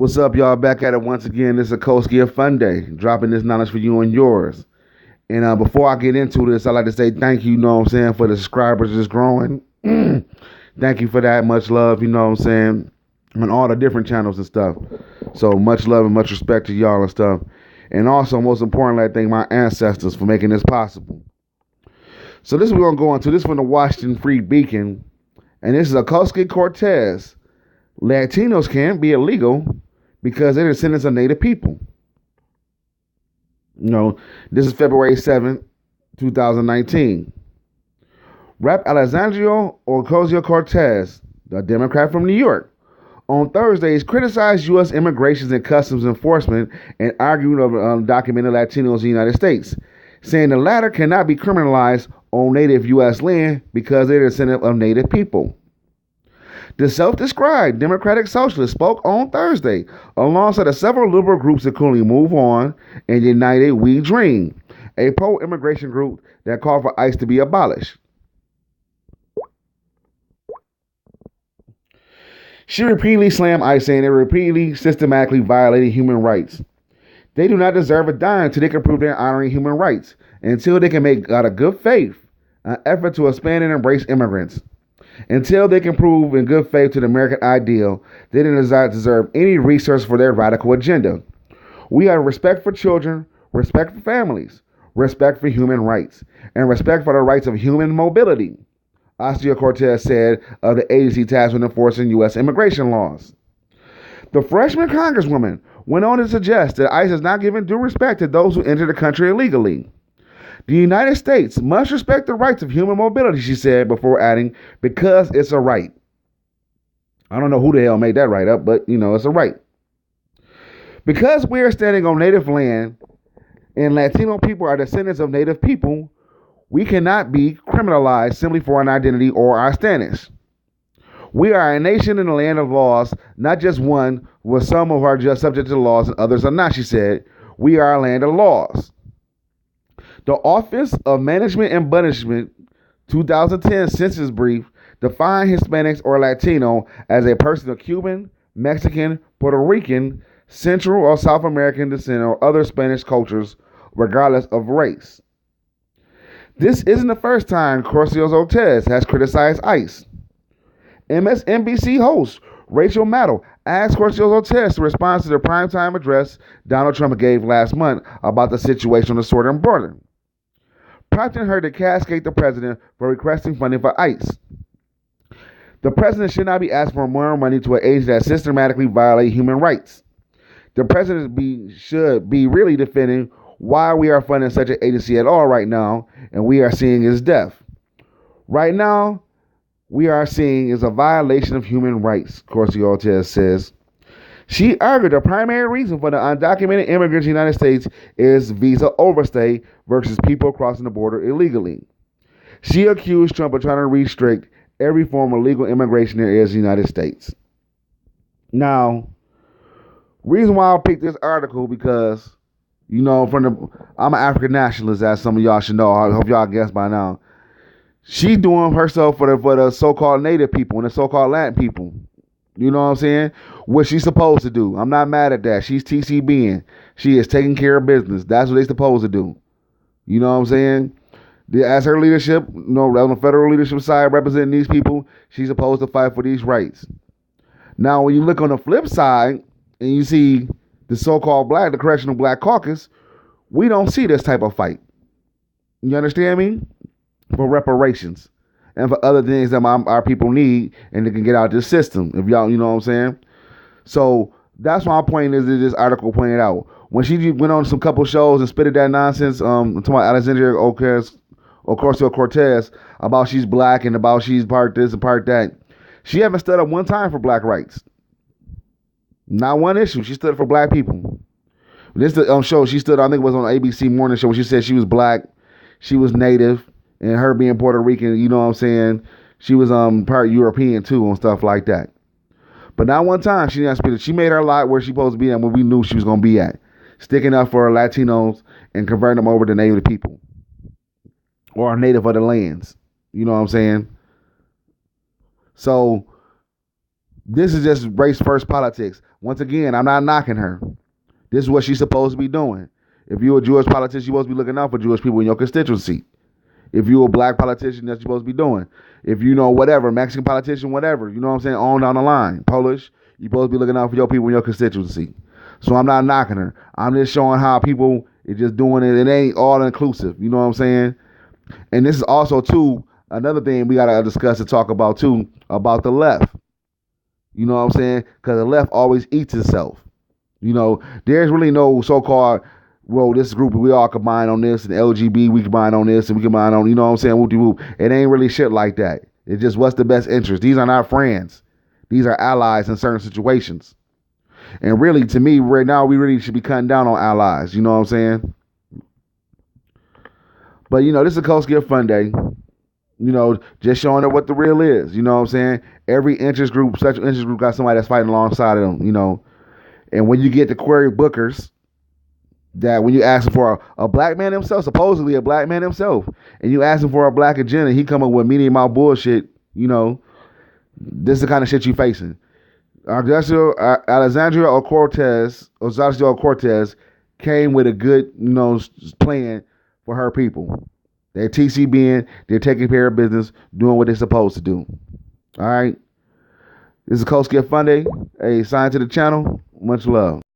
What's up, y'all? Back at it once again. This is Iskosi of Fun Day, dropping this knowledge for you and yours. And before I get into this, I'd like to say thank you, for the subscribers just growing. Thank you for that. Much love, on all the different channels and stuff. So much love and much respect to y'all and stuff. And also, most importantly, I thank my ancestors for making this possible. So this is what we're going to go into. This is from the Washington Free Beacon. And this is Ocasio-Cortez. Latinos can't be illegal because they're descendants of Native people. This is February 7th, 2019. Rep. Alexandria Ocasio-Cortez, the Democrat from New York, on Thursdays criticized U.S. Immigration and Customs Enforcement and argued over undocumented Latinos in the United States, saying the latter cannot be criminalized on native U.S. land because they're descendants of Native people. The self-described Democratic Socialist spoke on Thursday alongside several liberal groups including Move On and United We Dream, a pro-immigration group that called for ICE to be abolished. She repeatedly slammed ICE, saying they repeatedly, systematically violated human rights. They do not deserve a dime until they can prove they're honoring human rights, until they can make out of good faith an effort to expand and embrace immigrants. Until they can prove in good faith to the American ideal, they do not deserve any resource for their radical agenda. We have respect for children, respect for families, respect for human rights, and respect for the rights of human mobility, Ocasio-Cortez said of the agency tasked with enforcing U.S. immigration laws. The freshman congresswoman went on to suggest that ICE is not giving due respect to those who enter the country illegally. The United States must respect the rights of human mobility, she said, before adding, because it's a right. I don't know who the hell made that right up, but, it's a right. Because we are standing on native land and Latino people are descendants of native people, we cannot be criminalized simply for an identity or our status. We are a nation in the land of laws, not just one where some of our just subject to laws and others are not, she said. We are a land of laws. The Office of Management and Punishment 2010 census brief defined Hispanics or Latino as a person of Cuban, Mexican, Puerto Rican, Central or South American descent or other Spanish cultures, regardless of race. This isn't the first time Ocasio-Cortez has criticized ICE. MSNBC host Rachel Maddow asked Ocasio-Cortez to respond to the primetime address Donald Trump gave last month about the situation on the southern border, prompting her to cascade the president for requesting funding for ICE. The president should not be asking for more money to an agency that systematically violates human rights. The president should be really defending why we are funding such an agency at all right now, and we are seeing his death. Right now, we are seeing is a violation of human rights, Ocasio-Cortez says. She argued the primary reason for the undocumented immigrants in the United States is visa overstay versus people crossing the border illegally. She accused Trump of trying to restrict every form of legal immigration there is in the United States. Now, reason why I picked this article because, I'm an African nationalist, as some of y'all should know. I hope y'all guessed by now. She doing herself for the so-called Native people and the so-called Latin people. You know what I'm saying? What she's supposed to do. I'm not mad at that. She's TCBing. She is taking care of business. That's what they're supposed to do. You know what I'm saying? As her leadership, on the federal leadership side representing these people, she's supposed to fight for these rights. Now, when you look on the flip side and you see the so-called the correctional black caucus, we don't see this type of fight. You understand me? For reparations and for other things that our people need and they can get out of this system. If y'all, you know what I'm saying? So that's my point is that this article pointed out. When she went on some couple shows and spitted that nonsense, talking about Alexandria Ocasio-Cortez about she's black and about she's part this and part that, she haven't stood up one time for black rights. Not one issue. She stood up for black people. This show she stood, I think it was on ABC Morning Show, when she said she was black, she was Native, and her being Puerto Rican, you know what I'm saying? She was part European too and stuff like that. But not one time she didn't speak. She made her lot where she's supposed to be at when we knew she was going to be at. Sticking up for Latinos and converting them over to Native people. Or native of the lands. You know what I'm saying? So This is just race first politics. Once again, I'm not knocking her. This is what she's supposed to be doing. If you're a Jewish politician, you're supposed to be looking out for Jewish people in your constituency. If you're a black politician, that's what you're supposed to be doing. If you know whatever, Mexican politician, whatever, you know what I'm saying, on down the line. Polish, you're supposed to be looking out for your people in your constituency. So I'm not knocking her. I'm just showing how people is just doing it. It ain't all inclusive. You know what I'm saying? And this is also, too, another thing we got to discuss and talk about, too, about the left. You know what I'm saying? Because the left always eats itself. You know, there's really no so-called, well, this group, we all combine on this, and LGB, we combine on this, and we combine on, you know what I'm saying, whoop-de-whoop. It ain't really shit like that. It's just what's the best interest. These are not friends. These are allies in certain situations. And really, to me, right now, we really should be cutting down on allies. You know what I'm saying? But, you know, this is a Coast Gift Fund Day. You know, just showing her what the real is. You know what I'm saying? Every interest group, sexual interest group, got somebody that's fighting alongside of them, you know. And when you get the query bookers, that when you ask him for a black man himself, supposedly a black man himself, and you ask him for a black agenda, he come up with meaning mouth bullshit, you know, this is the kind of shit you facing. Alexandria Ocasio-Cortez came with a good, you know, plan for her people. They're TCBing, they're taking care of business, doing what they're supposed to do. All right. This is Coast Gift Fund Day. Hey, sign to the channel. Much love.